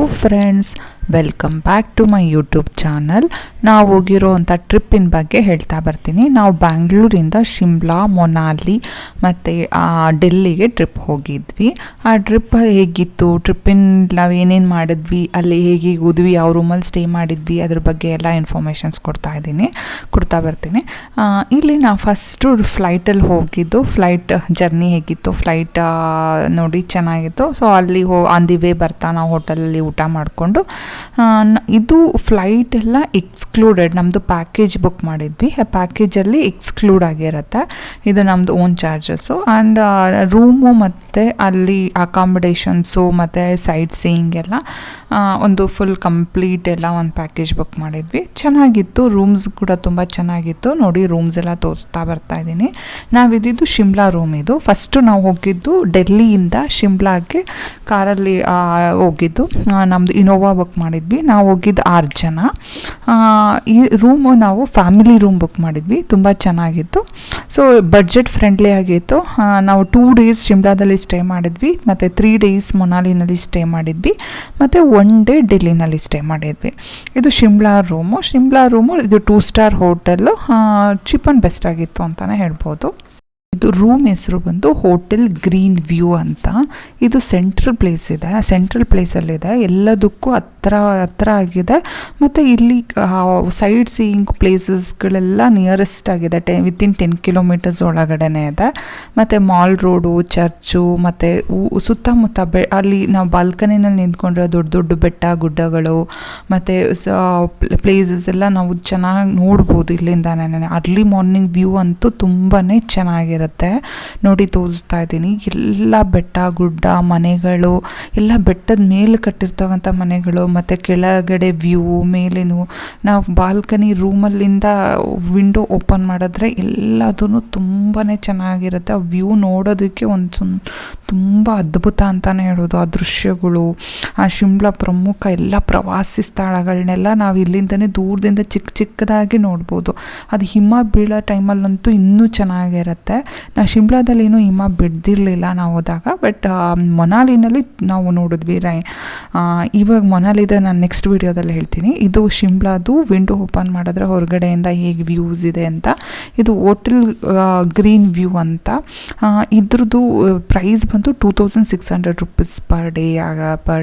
Friends, welcome back to my YouTube channel. ನಾವು ಹೋಗಿರೋವಂಥ ಟ್ರಿಪ್ಪಿನ ಬಗ್ಗೆ ಹೇಳ್ತಾ ಬರ್ತೀನಿ. ನಾವು ಬ್ಯಾಂಗ್ಳೂರಿಂದ ಶಿಮ್ಲಾ, ಮೊನಾಲಿ ಮತ್ತು ಡೆಲ್ಲಿಗೆ ಟ್ರಿಪ್ ಹೋಗಿದ್ವಿ. ಆ ಟ್ರಿಪ್ ಹೇಗಿತ್ತು, ಟ್ರಿಪ್ಪಿನ ನಾವು ಏನೇನು ಮಾಡಿದ್ವಿ, ಅಲ್ಲಿ ಹೇಗೆ ಹೋದ್ವಿ, ಯಾವ ರೂಮಲ್ಲಿ ಸ್ಟೇ ಮಾಡಿದ್ವಿ, ಅದ್ರ ಬಗ್ಗೆ ಎಲ್ಲ ಇನ್ಫಾರ್ಮೇಷನ್ಸ್ ಕೊಡ್ತಾ ಬರ್ತೀನಿ. ಇಲ್ಲಿ ನಾವು ಫಸ್ಟು ಫ್ಲೈಟಲ್ಲಿ ಹೋಗಿದ್ದು. ಫ್ಲೈಟ್ ಜರ್ನಿ ಹೇಗಿತ್ತು, ಫ್ಲೈಟ್ ನೋಡಿ ಚೆನ್ನಾಗಿತ್ತು. ಸೊ ಅಲ್ಲಿ ಆನ್ ದಿ ವೇ ಬರ್ತಾ ನಾವು ಹೋಟೆಲಲ್ಲಿ ಊಟ ಮಾಡಿಕೊಂಡು, ಇದು ಫ್ಲೈಟ್ ಎಲ್ಲ ಎಕ್ಸ್ಕ್ಲೂಡೆಡ್, ನಮ್ಮದು ಪ್ಯಾಕೇಜ್ ಬುಕ್ ಮಾಡಿದ್ವಿ. ಆ ಪ್ಯಾಕೇಜಲ್ಲಿ ಎಕ್ಸ್ಕ್ಲೂಡ್ ಆಗಿರುತ್ತೆ. ಇದು ನಮ್ಮದು ಓನ್ ಚಾರ್ಜಸ್ಸು. ಆ್ಯಂಡ್ ರೂಮು ಮತ್ತು ಅಲ್ಲಿ ಅಕಾಮಿಡೇಷನ್ಸು ಮತ್ತು ಸೈಟ್ ಸೀಯಿಂಗ್ ಎಲ್ಲ ಒಂದು ಫುಲ್ ಕಂಪ್ಲೀಟ್ ಎಲ್ಲ ಒಂದು ಪ್ಯಾಕೇಜ್ ಬುಕ್ ಮಾಡಿದ್ವಿ. ಚೆನ್ನಾಗಿತ್ತು. ರೂಮ್ಸ್ ಕೂಡ ತುಂಬ ಚೆನ್ನಾಗಿತ್ತು. ನೋಡಿ, ರೂಮ್ಸ್ ಎಲ್ಲ ತೋರಿಸ್ತಾ ಬರ್ತಾ ಇದ್ದೀನಿ. ನಾವಿದ್ದು ಶಿಮ್ಲಾ ರೂಮ್. ಇದು ಫಸ್ಟು ನಾವು ಹೋಗಿದ್ದು ಡೆಲ್ಲಿಯಿಂದ ಶಿಮ್ಲಾಗೆ ಕಾರಲ್ಲಿ ಹೋಗಿದ್ದು. ನಮ್ಮದು ಇನೋವಾ ಬುಕ್ ಮಾಡಿದ್ವಿ. ನಾವು ಹೋಗಿದ್ದು 6 ಜನ. ಈ ರೂಮು ನಾವು ಫ್ಯಾಮಿಲಿ ರೂಮ್ ಬುಕ್ ಮಾಡಿದ್ವಿ. ತುಂಬ ಚೆನ್ನಾಗಿತ್ತು. ಸೊ ಬಡ್ಜೆಟ್ ಫ್ರೆಂಡ್ಲಿ ಆಗಿತ್ತು. ನಾವು 2 ಡೇಸ್ ಶಿಮ್ಲಾದಲ್ಲಿ ಸ್ಟೇ ಮಾಡಿದ್ವಿ, ಮತ್ತು 3 ಡೇಸ್ ಮೊನಾಲಿನಲ್ಲಿ ಸ್ಟೇ ಮಾಡಿದ್ವಿ, ಮತ್ತು 1 ಡೇ ಡೆಲ್ಲಿನಲ್ಲಿ ಸ್ಟೇ ಮಾಡಿದ್ವಿ. ಇದು ಶಿಮ್ಲಾ ರೂಮು. ಇದು 2 star hotel. Cheap and best ಆಗಿತ್ತು ಅಂತಲೇ ಹೇಳ್ಬೋದು. ಇದು ರೂಮ್ ಹೆಸರು ಬಂದು ಹೋಟೆಲ್ ಗ್ರೀನ್ ವ್ಯೂ ಅಂತ. ಇದು ಸೆಂಟ್ರಲ್ ಪ್ಲೇಸಲ್ಲಿದೆ. ಎಲ್ಲದಕ್ಕೂ ಹತ್ರ ಆಗಿದೆ. ಮತ್ತು ಇಲ್ಲಿ ಸೈಡ್ ಸೀಯಿಂಗ್ ಪ್ಲೇಸಸ್ಗಳೆಲ್ಲ ನಿಯರೆಸ್ಟ್ ಆಗಿದೆ. ವಿತಿನ್ 10 ಕಿಲೋಮೀಟರ್ಸ್ ಒಳಗಡೆನೇ ಇದೆ. ಮತ್ತು ಮಾಲ್ ರೋಡು, ಚರ್ಚು, ಮತ್ತು ಸುತ್ತಮುತ್ತ ಅಲ್ಲಿ ನಾವು ಬಾಲ್ಕನಿನಲ್ಲಿ ನಿಂತ್ಕೊಂಡ್ರೆ ದೊಡ್ಡ ದೊಡ್ಡ ಬೆಟ್ಟ ಗುಡ್ಡಗಳು ಮತ್ತು ಪ್ಲೇಸಸ್ ಎಲ್ಲ ನಾವು ಚೆನ್ನಾಗಿ ನೋಡ್ಬೋದು ಇಲ್ಲಿಂದಾನೇ. ಅರ್ಲಿ ಮಾರ್ನಿಂಗ್ ವ್ಯೂ ಅಂತೂ ತುಂಬಾ ಚೆನ್ನಾಗಿರುತ್ತೆ. ನೋಡಿ, ತೋರಿಸ್ತಾ ಇದ್ದೀನಿ. ಎಲ್ಲ ಬೆಟ್ಟ ಗುಡ್ಡ, ಮನೆಗಳು ಎಲ್ಲ ಬೆಟ್ಟದ ಮೇಲೆ ಕಟ್ಟಿರ್ತಕ್ಕಂಥ ಮನೆಗಳು, ಮತ್ತು ಕೆಳಗಡೆ ವ್ಯೂ, ಮೇಲೇನು ನಾವು ಬಾಲ್ಕನಿ ರೂಮಲ್ಲಿಂದ ವಿಂಡೋ ಓಪನ್ ಮಾಡಿದ್ರೆ ಎಲ್ಲದೂ ತುಂಬಾ ಚೆನ್ನಾಗಿರುತ್ತೆ. ಆ ವ್ಯೂ ನೋಡೋದಕ್ಕೆ ತುಂಬ ಅದ್ಭುತ ಅಂತಲೇ ಹೇಳೋದು. ಆ ದೃಶ್ಯಗಳು, ಆ ಶಿಮ್ಲಾ ಪ್ರಮುಖ ಎಲ್ಲ ಪ್ರವಾಸಿ ಸ್ಥಳಗಳನ್ನೆಲ್ಲ ನಾವು ಇಲ್ಲಿಂದನೇ ದೂರದಿಂದ ಚಿಕ್ಕದಾಗಿ ನೋಡ್ಬೋದು. ಅದು ಹಿಮ ಬೀಳೋ ಟೈಮಲ್ಲಂತೂ ಇನ್ನೂ ಚೆನ್ನಾಗಿರುತ್ತೆ. ನಾವು ಶಿಮ್ಲಾದಲ್ಲಿ ಏನೂ ಹಿಮ ಬಿಡ್ದಿರಲಿಲ್ಲ ನಾವು ಹೋದಾಗ, ಬಟ್ ಮೊನಾಲಿನಲ್ಲಿ ನಾವು ನೋಡಿದ್ವಿ. ಇವಾಗ ಮೊನಾಲಿದ ನಾನು ನೆಕ್ಸ್ಟ್ ವಿಡಿಯೋದಲ್ಲಿ ಹೇಳ್ತೀನಿ. ಇದು ಶಿಮ್ಲಾದು ವಿಂಡೋ ಓಪನ್ ಮಾಡಿದ್ರೆ ಹೊರಗಡೆಯಿಂದ ಹೇಗೆ ವ್ಯೂಸ್ ಇದೆ ಅಂತ. ಇದು ಹೋಟೆಲ್ ಗ್ರೀನ್ ವ್ಯೂ ಅಂತ. ಇದ್ರದ್ದು ಪ್ರೈಸ್ ಬಂದು 2600 ರೂಪೀಸ್ ಪರ್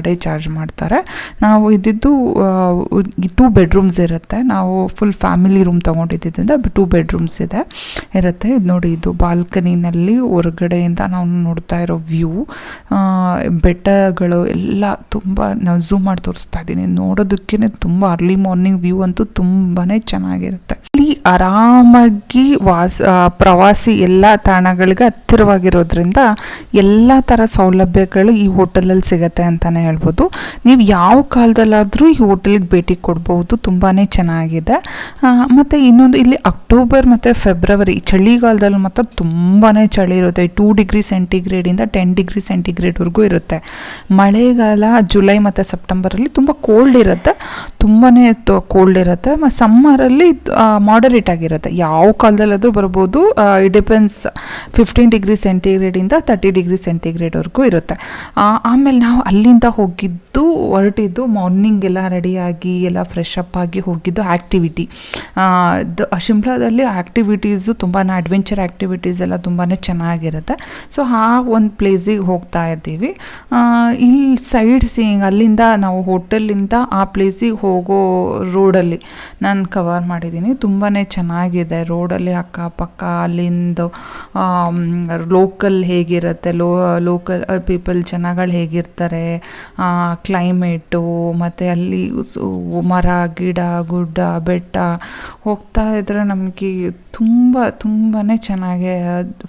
ಡೇ ಚಾರ್ಜ್ ಮಾಡ್ತಾರೆ. ನಾವು ಇದ್ದಿದ್ದು 2 ಬೆಡ್ರೂಮ್ಸ್ ಇರುತ್ತೆ. ನಾವು ಫುಲ್ ಫ್ಯಾಮಿಲಿ ರೂಮ್ ತೊಗೊಂಡಿದ್ದರಿಂದ 2 ಬೆಡ್ರೂಮ್ಸ್ ಇರುತ್ತೆ. ಇದು ನೋಡಿ, ಇದು ಬಾಲ್ಕನಿನಲ್ಲಿ ಹೊರಗಡೆಯಿಂದ ನಾವು ನೋಡ್ತಾ ಇರೋ ವ್ಯೂ, ಬೆಟ್ಟಗಳು ಎಲ್ಲ ತುಂಬ. ನಾವು ಝೂಮ್ ಮಾಡಿ ತೋರಿಸ್ತಾ ಇದ್ದೀನಿ. ನೋಡೋದಕ್ಕೇ ತುಂಬ ಅರ್ಲಿ ಮಾರ್ನಿಂಗ್ ವ್ಯೂ ಅಂತೂ ತುಂಬಾ ಚೆನ್ನಾಗಿರುತ್ತೆ. ಇಲ್ಲಿ ಆರಾಮಾಗಿ ಪ್ರವಾಸಿ ಎಲ್ಲ ತಾಣಗಳಿಗೆ ಹತ್ತಿರವಾಗಿರೋದ್ರಿಂದ ಎಲ್ಲ ಥರ ಸೌಲಭ್ಯಗಳು ಈ ಹೋಟೆಲಲ್ಲಿ ಸಿಗುತ್ತೆ ಅಂತಲೇ ಹೇಳ್ಬೋದು. ನೀವು ಯಾವ ಕಾಲದಲ್ಲಾದರೂ ಈ ಹೋಟೆಲಿಗೆ ಭೇಟಿ ಕೊಡ್ಬೋದು. ತುಂಬಾ ಚೆನ್ನಾಗಿದೆ. ಮತ್ತು ಇನ್ನೊಂದು, ಇಲ್ಲಿ ಅಕ್ಟೋಬರ್ ಮತ್ತು ಫೆಬ್ರವರಿ ಚಳಿಗಾಲದಲ್ಲಿ ಮಾತ್ರ ತುಂಬಾ ಚಳಿ ಇರುತ್ತೆ. 2 ಡಿಗ್ರಿ ಸೆಂಟಿಗ್ರೇಡಿಂದ 10 ಡಿಗ್ರಿ ಸೆಂಟಿಗ್ರೇಡ್ವರೆಗೂ ಇರುತ್ತೆ. ಮಳೆಗಾಲ ಜುಲೈ ಮತ್ತು ಸೆಪ್ಟೆಂಬರಲ್ಲಿ ತುಂಬ ಕೋಲ್ಡ್ ಇರುತ್ತೆ. ತುಂಬಾ ಕೋಲ್ಡ್ ಇರುತ್ತೆ. ಮತ್ತು ಸಮ್ಮರಲ್ಲಿ ಮಾಡರೇಟ್ ಆಗಿರುತ್ತೆ. ಯಾವ ಕಾಲದಲ್ಲಾದರೂ ಬರ್ಬೋದು. It depends. 15 ಡಿಗ್ರಿ ಸೆಂಟಿಗ್ರೇಡಿಂದ 30 ಡಿಗ್ರಿ ಸೆಂಟಿಗ್ರೇಡ್ವರೆಗೂ ಇರುತ್ತೆ. ಆಮೇಲೆ ನಾವು ಅಲ್ಲಿಂದ ಹೊರಟಿದ್ದು ಮಾರ್ನಿಂಗ್ ಎಲ್ಲ ರೆಡಿಯಾಗಿ ಎಲ್ಲ ಫ್ರೆಶ್ ಅಪ್ ಆಗಿ ಹೋಗಿದ್ದು ಆ್ಯಕ್ಟಿವಿಟಿ. ಶಿಮ್ಲಾದಲ್ಲಿ ಆ್ಯಕ್ಟಿವಿಟೀಸು ತುಂಬಾ ಅಡ್ವೆಂಚರ್ ಆ್ಯಕ್ಟಿವಿಟೀಸ್ ಎಲ್ಲ ತುಂಬಾ ಚೆನ್ನಾಗಿರುತ್ತೆ. ಸೊ ಆ ಒಂದು ಪ್ಲೇಸಿಗೆ ಹೋಗ್ತಾ ಇದ್ದೀವಿ. ಇಲ್ಲಿ ಸೈಡ್ ಸೀಯಿಂಗ್, ಅಲ್ಲಿಂದ ನಾವು ಹೋಟೆಲಿಂದ ಆ ಪ್ಲೇಸಿಗೆ ಹೋಗೋ ರೋಡಲ್ಲಿ ನಾನು ಕವರ್ ಮಾಡಿದ್ದೀನಿ. ತುಂಬಾ ಚೆನ್ನಾಗಿದೆ. ರೋಡಲ್ಲಿ ಅಕ್ಕಪಕ್ಕ ಅಲ್ಲಿಂದ ಲೋಕಲ್ ಹೇಗಿರುತ್ತೆ, ಲೋಕಲ್ ಪೀಪಲ್ ಜನಗಳು ಹೇಗಿರ್ತಾರೆ, ಕ್ಲೈಮೇಟು, ಮತ್ತು ಅಲ್ಲಿ ಮರ ಗಿಡ ಗುಡ್ಡ ಬೆಟ್ಟ ಹೋಗ್ತಾ ಇದ್ರೆ ನಮಗೆ ತುಂಬಾ ಚೆನ್ನಾಗಿ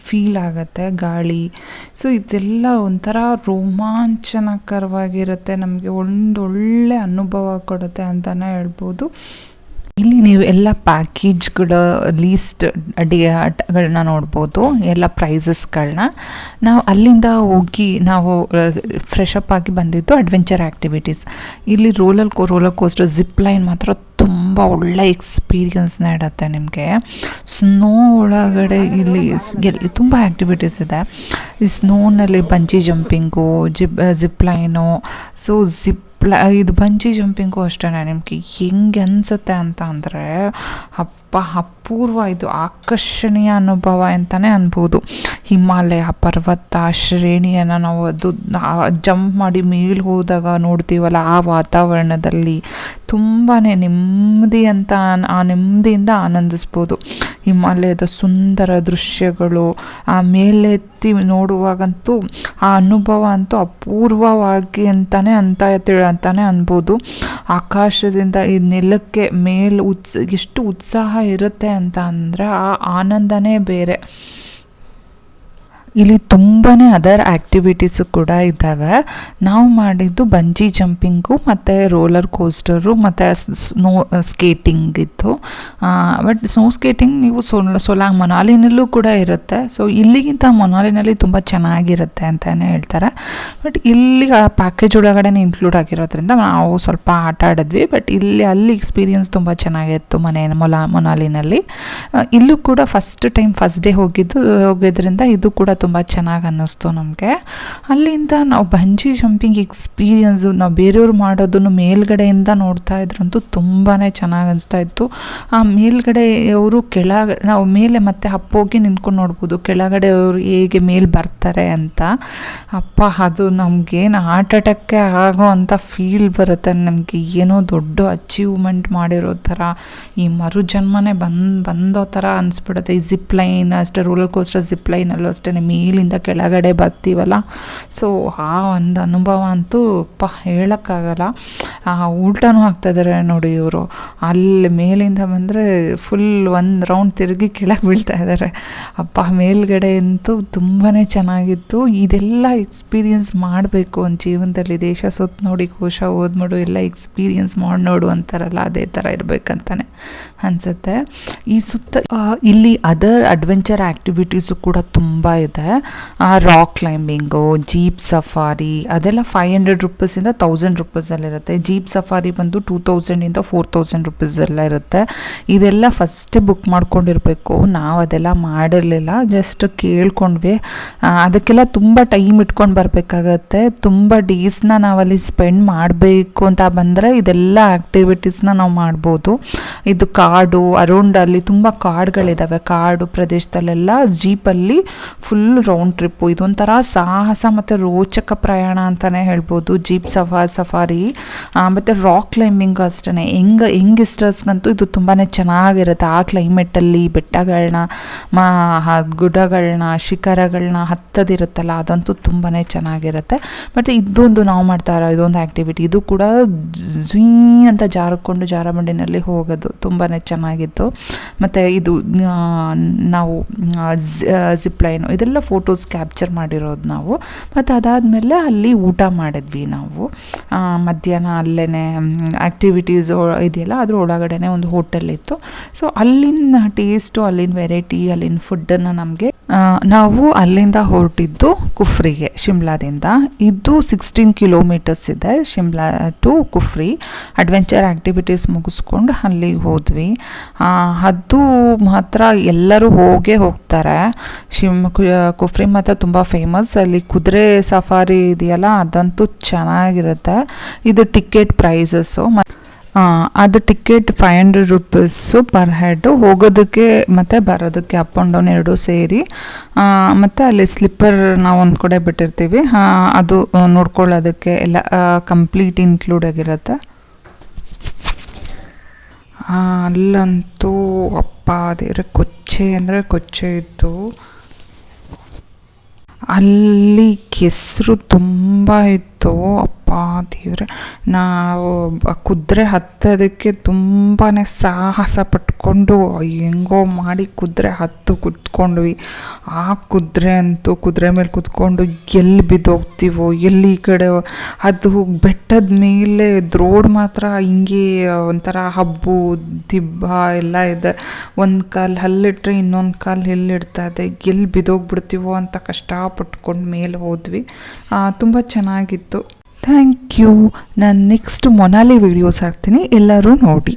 ಫೀಲ್ ಆಗುತ್ತೆ. ಗಾಳಿ. ಸೊ ಇದೆಲ್ಲ ಒಂಥರ ರೋಮಾಂಚನಕರವಾಗಿರುತ್ತೆ. ನಮಗೆ ಒಂದೊಳ್ಳೆ ಅನುಭವ ಕೊಡುತ್ತೆ ಅಂತಲೇ ಹೇಳ್ಬೋದು. ಇಲ್ಲಿ ನೀವು ಎಲ್ಲ ಪ್ಯಾಕೇಜ್ಗಳ ಲೀಸ್ಟ್ಗಳನ್ನ ನೋಡ್ಬೋದು, ಎಲ್ಲ ಪ್ರೈಸಸ್ಗಳನ್ನ. ನಾವು ಅಲ್ಲಿಂದ ಹೋಗಿ ನಾವು ಫ್ರೆಶ್ ಅಪ್ ಆಗಿ ಬಂದಿದ್ದು ಅಡ್ವೆಂಚರ್ ಆ್ಯಕ್ಟಿವಿಟೀಸ್. ಇಲ್ಲಿ ರೋಲರ್ ಕೋಸ್ಟರ್, ಜಿಪ್ ಲೈನ್ ಮಾತ್ರ ತುಂಬ ಒಳ್ಳೆ ಎಕ್ಸ್ಪೀರಿಯನ್ಸ್ನ ಇಡುತ್ತೆ ನಿಮಗೆ. ಸ್ನೋ ಒಳಗಡೆ ಇಲ್ಲಿ ತುಂಬ ಆ್ಯಕ್ಟಿವಿಟೀಸ್ ಇದೆ. ಈ ಸ್ನೋನಲ್ಲಿ ಬಂಜಿ ಜಂಪಿಂಗು, ಜಿಪ್ ಲೈನು. ಸೊ ಇದು ಬಂಜಿ ಜಂಪಿಂಗು ಅಷ್ಟೇ ನಿಮಗೆ ಹೆಂಗೆ ಅನಿಸುತ್ತೆ ಅಂತ ಅಂದರೆ ಅಪೂರ್ವ, ಇದು ಆಕರ್ಷಣೀಯ ಅನುಭವ ಅಂತಲೇ ಅನ್ಬೋದು. ಹಿಮಾಲಯ ಪರ್ವತ ಶ್ರೇಣಿಯನ್ನು ನಾವು ಅದು ಜಂಪ್ ಮಾಡಿ ಮೇಲೆ ಹೋದಾಗ ನೋಡ್ತೀವಲ್ಲ, ಆ ವಾತಾವರಣದಲ್ಲಿ ತುಂಬಾ ನೆಮ್ಮದಿ ಅಂತ ಆ ನೆಮ್ಮದಿಯಿಂದ ಆನಂದಿಸ್ಬೋದು. ಹಿಮಾಲಯದ ಸುಂದರ ದೃಶ್ಯಗಳು ಆ ಮೇಲೆತ್ತಿ ನೋಡುವಾಗಂತೂ ಆ ಅನುಭವ ಅಂತೂ ಅಪೂರ್ವವಾಗಿ ಅಂತಾನೆ ಅನ್ಬೋದು. ಆಕಾಶದಿಂದ ಈ ನೆಲಕ್ಕೆ ಎಷ್ಟು ಉತ್ಸಾಹ ಇರುತ್ತೆ ಅಂತ ಅಂದರೆ ಆ ಆನಂದನೇ ಬೇರೆ. ಇಲ್ಲಿ ತುಂಬಾ ಅದರ್ ಆ್ಯಕ್ಟಿವಿಟೀಸು ಕೂಡ ಇದ್ದಾವೆ. ನಾವು ಮಾಡಿದ್ದು ಬಂಜಿ ಜಂಪಿಂಗು ಮತ್ತು ರೋಲರ್ ಕೋಸ್ಟರು ಮತ್ತು ಸ್ನೋ ಸ್ಕೇಟಿಂಗ್ ಇತ್ತು. ಬಟ್ ಸ್ನೋ ಸ್ಕೇಟಿಂಗ್ ನೀವು ಸೋಲಾಂಗ್ ಮನಾಲಿನಲ್ಲೂ ಕೂಡ ಇರುತ್ತೆ. ಸೊ ಇಲ್ಲಿಗಿಂತ ಮನಾಲಿನಲ್ಲಿ ತುಂಬ ಚೆನ್ನಾಗಿರುತ್ತೆ ಅಂತಲೇ ಹೇಳ್ತಾರೆ. ಬಟ್ ಇಲ್ಲಿ ಆ ಪ್ಯಾಕೇಜ್ ಒಳಗಡೆ ಇನ್ಕ್ಲೂಡ್ ಆಗಿರೋದ್ರಿಂದ ನಾವು ಸ್ವಲ್ಪ ಆಟ ಆಡಿದ್ವಿ. ಬಟ್ ಅಲ್ಲಿ ಎಕ್ಸ್ಪೀರಿಯನ್ಸ್ ತುಂಬ ಚೆನ್ನಾಗಿತ್ತು ಮನಾಲಿನಲ್ಲಿ. ಇಲ್ಲೂ ಕೂಡ ಫಸ್ಟ್ ಡೇ ಹೋಗಿದ್ರಿಂದ ಇದು ಕೂಡ ತುಂಬ ಚೆನ್ನಾಗಿ ಅನ್ನಿಸ್ತು ನಮಗೆ. ಅಲ್ಲಿಂದ ನಾವು ಬಂಜಿ ಜಂಪಿಂಗ್ ಎಕ್ಸ್ಪೀರಿಯನ್ಸು ನಾವು ಬೇರೆಯವ್ರು ಮಾಡೋದನ್ನು ಮೇಲ್ಗಡೆಯಿಂದ ನೋಡ್ತಾ ಇದ್ರಂತೂ ತುಂಬಾ ಚೆನ್ನಾಗಿ ಅನಿಸ್ತಾ ಇತ್ತು. ಆ ಮೇಲ್ಗಡೆ ಅವರು ನಾವು ಮೇಲೆ ಮತ್ತೆ ಹಪ್ಪೋಗಿ ನಿಂತ್ಕೊಂಡು ನೋಡ್ಬೋದು ಕೆಳಗಡೆ ಅವರು ಹೇಗೆ ಮೇಲೆ ಬರ್ತಾರೆ ಅಂತ. ಅದು ನಮಗೇನು ಆಟಕ್ಕೆ ಆಗೋ ಅಂಥ ಫೀಲ್ ಬರುತ್ತೆ. ನಮಗೆ ಏನೋ ದೊಡ್ಡ ಅಚೀವ್ಮೆಂಟ್ ಮಾಡಿರೋ ಥರ, ಈ ಮರುಜನ್ಮನೇ ಬಂದೋ ಥರ ಅನಿಸ್ಬಿಡುತ್ತೆ. ಈ ಜಿಪ್ ಲೈನ್ ಅಷ್ಟೇ, ರೋಲರ್ ಕೋಸ್ಟರ್ ಜಿಪ್ ಲೈನಲ್ಲೂ ಅಷ್ಟೇ ಮೇಲಿಂದ ಕೆಳಗಡೆ ಬರ್ತೀವಲ್ಲ, ಸೊ ಆ ಒಂದು ಅನುಭವ ಅಂತೂ ಹೇಳೋಕ್ಕಾಗಲ್ಲ. ಉಲ್ಟಾನೂ ಆಗ್ತಾಯಿದ್ದಾರೆ ನೋಡಿ ಇವರು. ಅಲ್ಲಿ ಮೇಲಿಂದ ಬಂದರೆ ಫುಲ್ ಒಂದು ರೌಂಡ್ ತಿರುಗಿ ಕೆಳಗೆ ಬೀಳ್ತಾ ಇದ್ದಾರೆ. ಮೇಲ್ಗಡೆ ಅಂತೂ ತುಂಬಾ ಚೆನ್ನಾಗಿತ್ತು. ಇದೆಲ್ಲ ಎಕ್ಸ್ಪೀರಿಯನ್ಸ್ ಮಾಡಬೇಕು ಒಂದು ಜೀವನದಲ್ಲಿ. ದೇಶ ಸುತ್ತ ನೋಡಿ, ಕೋಶ ಓದ್ಮಾಡು, ಎಲ್ಲ ಎಕ್ಸ್ಪೀರಿಯನ್ಸ್ ಮಾಡಿ ನೋಡು ಅಂತಾರಲ್ಲ, ಅದೇ ಥರ ಇರಬೇಕಂತಾನೆ ಅನಿಸುತ್ತೆ. ಈ ಇಲ್ಲಿ ಅದರ್ ಅಡ್ವೆಂಚರ್ ಆ್ಯಕ್ಟಿವಿಟೀಸು ಕೂಡ ತುಂಬ ಇದೆ. ರಾಕ್ ಕ್ಲೈಂಬಿಂಗು, ಜೀಪ್ ಸಫಾರಿ ಅದೆಲ್ಲ 500 ರೂಪೀಸಿಂದ 1000 ರೂಪೀಸಲ್ಲಿರುತ್ತೆ. ಜೀಪ್ ಸಫಾರಿ ಬಂದು 2000ಇಂದ 4000 ರೂಪೀಸೆಲ್ಲ ಇರುತ್ತೆ. ಇದೆಲ್ಲ ಫಸ್ಟೇ ಬುಕ್ ಮಾಡ್ಕೊಂಡಿರಬೇಕು. ನಾವು ಅದೆಲ್ಲ ಮಾಡಿರಲಿಲ್ಲ, ಜಸ್ಟ್ ಕೇಳ್ಕೊಂಡ್ವಿ. ಅದಕ್ಕೆಲ್ಲ ತುಂಬ ಟೈಮ್ ಇಟ್ಕೊಂಡು ಬರಬೇಕಾಗತ್ತೆ. ತುಂಬ ಡೇಸ್ನ ನಾವಲ್ಲಿ ಸ್ಪೆಂಡ್ ಮಾಡಬೇಕು ಅಂತ ಬಂದರೆ ಇದೆಲ್ಲ ಆ್ಯಕ್ಟಿವಿಟೀಸ್ನ ನಾವು ಮಾಡ್ಬೋದು. ಇದು ಕಾಡು ಅರೌಂಡ್ ಅಲ್ಲಿ ತುಂಬ ಕಾಡುಗಳಿದ್ದಾವೆ. ಕಾಡು ಪ್ರದೇಶದಲ್ಲೆಲ್ಲ ಜೀಪಲ್ಲಿ ಫುಲ್ ರೌಂಡ್ ಟ್ರಿಪ್ಪು. ಇದೊಂಥರ ಸಾಹಸ ಮತ್ತು ರೋಚಕ ಪ್ರಯಾಣ ಅಂತಲೇ ಹೇಳ್ಬೋದು ಜೀಪ್ ಸಫಾರಿ. ಮತ್ತು ರಾಕ್ ಕ್ಲೈಂಬಿಂಗ್ ಅಷ್ಟೇ, ಯಂಗಿಸ್ಟರ್ಸ್ಗಂತೂ ಇದು ತುಂಬಾ ಚೆನ್ನಾಗಿರುತ್ತೆ. ಆ ಕ್ಲೈಮೇಟಲ್ಲಿ ಬೆಟ್ಟಗಳನ್ನ ಗುಡ್ಡಗಳನ್ನ ಶಿಖರಗಳನ್ನ ಹತ್ತದಿರುತ್ತಲ್ಲ, ಅದಂತೂ ತುಂಬಾ ಚೆನ್ನಾಗಿರುತ್ತೆ. ಮತ್ತು ಇದೊಂದು ನಾವು ಮಾಡ್ತಾರ ಇದೊಂದು ಆ್ಯಕ್ಟಿವಿಟಿ, ಇದು ಕೂಡ ಝೀ ಅಂತ ಜಾರಬಂಡಿನಲ್ಲಿ ಹೋಗೋದು ತುಂಬಾ ಚೆನ್ನಾಗಿತ್ತು. ಮತ್ತು ಇದು ನಾವು ಜಿಪ್ ಲೈನು ಇದೆಲ್ಲ ಫೋಟೋಸ್ ಕ್ಯಾಪ್ಚರ್ ಮಾಡಿರೋದು ನಾವು. ಮತ್ತು ಅದಾದಮೇಲೆ ಅಲ್ಲಿ ಊಟ ಮಾಡಿದ್ವಿ ನಾವು ಮಧ್ಯಾಹ್ನ. ಅಲ್ಲೇ ಆ್ಯಕ್ಟಿವಿಟೀಸ್ ಇದೆಯಲ್ಲ ಅದ್ರ ಒಳಗಡೆ ಒಂದು ಹೋಟೆಲ್ ಇತ್ತು. ಸೊ ಅಲ್ಲಿನ ಟೇಸ್ಟು, ಅಲ್ಲಿನ ವೆರೈಟಿ, ಅಲ್ಲಿನ ಫುಡ್ಡನ್ನು ನಮಗೆ ನಾವು ಅಲ್ಲಿಂದ ಹೊರಟಿದ್ದು ಕುಫ್ರಿಗೆ, ಶಿಮ್ಲಾದಿಂದ. ಇದು 16 ಕಿಲೋಮೀಟರ್ಸ್ ಇದೆ Shimla to Kufri. Adventure activities ಮುಗಿಸ್ಕೊಂಡು ಅಲ್ಲಿಗೆ ಹೋದ್ವಿ. ಅದು ಮಾತ್ರ ಎಲ್ಲರೂ ಹೋಗ್ತಾರೆ. ಕುಫ್ರಿ ಮಾತ್ರ ತುಂಬ ಫೇಮಸ್. ಅಲ್ಲಿ ಕುದುರೆ ಸಫಾರಿ ಇದೆಯಲ್ಲ ಅದಂತೂ ಚೆನ್ನಾಗಿರುತ್ತೆ. ಇದು ಟಿಕೆಟ್ ಪ್ರೈಸಸ್ಸು. ಅದು ಟಿಕೆಟ್ 500 ರೂಪೀಸು ಪರ್ ಹೆಡ್, ಹೋಗೋದಕ್ಕೆ ಮತ್ತು ಬರೋದಕ್ಕೆ ಅಪ್ ಆ್ಯಂಡ್ ಡೌನ್ ಎರಡೂ ಸೇರಿ. ಮತ್ತು ಅಲ್ಲಿ ಸ್ಲಿಪ್ಪರ್ ನಾವು ಒಂದು ಕಡೆ ಬಿಟ್ಟಿರ್ತೀವಿ, ಅದು ನೋಡ್ಕೊಳ್ಳೋದಕ್ಕೆ ಎಲ್ಲ ಕಂಪ್ಲೀಟ್ ಇನ್ಕ್ಲೂಡ್ ಆಗಿರುತ್ತೆ. ಅಲ್ಲಂತೂ ದೇವ್ರೆ ಕೊಚ್ಚೆ ಅಂದರೆ ಕೊಚ್ಚೆ ಇತ್ತು. ಅಲ್ಲಿ ಕೆಸರು ತುಂಬ ಇತ್ತು. ದೇವ್ರೆ, ನಾವು ಕುದುರೆ ಹತ್ತೋದಕ್ಕೆ ತುಂಬಾ ಸಾಹಸ ಪಟ್ಕೊಂಡು ಹೆಂಗೋ ಮಾಡಿ ಕುದುರೆ ಕುತ್ಕೊಂಡ್ವಿ. ಆ ಕುದುರೆ ಮೇಲೆ ಕುತ್ಕೊಂಡು ಎಲ್ಲಿ ಬಿದ್ದೋಗ್ತೀವೋ, ಎಲ್ಲಿ ಈ ಕಡೆ ಅದು ಬೆಟ್ಟದ ಮೇಲೆ ರೋಡ್ ಮಾತ್ರ ಹಿಂಗೆ ಒಂಥರ ಹಬ್ಬು ದಿಬ್ಬ ಎಲ್ಲ ಇದೆ. ಒಂದು ಕಾಲು ಹಲ್ಲಿಟ್ರೆ ಇನ್ನೊಂದು ಕಾಲು ಹಿಲ್ಲಿಡ್ತಾ ಇದೆ. ಎಲ್ಲಿ ಬಿದ್ದೋಗ್ಬಿಡ್ತೀವೋ ಅಂತ ಕಷ್ಟಪಟ್ಕೊಂಡು ಮೇಲೆ ಹೋದ್ವಿ. ತುಂಬ ಚೆನ್ನಾಗಿತ್ತು. Thank you. ನಾನು ನೆಕ್ಸ್ಟ್ ಮೊನಾಲಿ ವೀಡಿಯೋಸ್ ಹಾಕ್ತೀನಿ, ಎಲ್ಲರೂ ನೋಡಿ.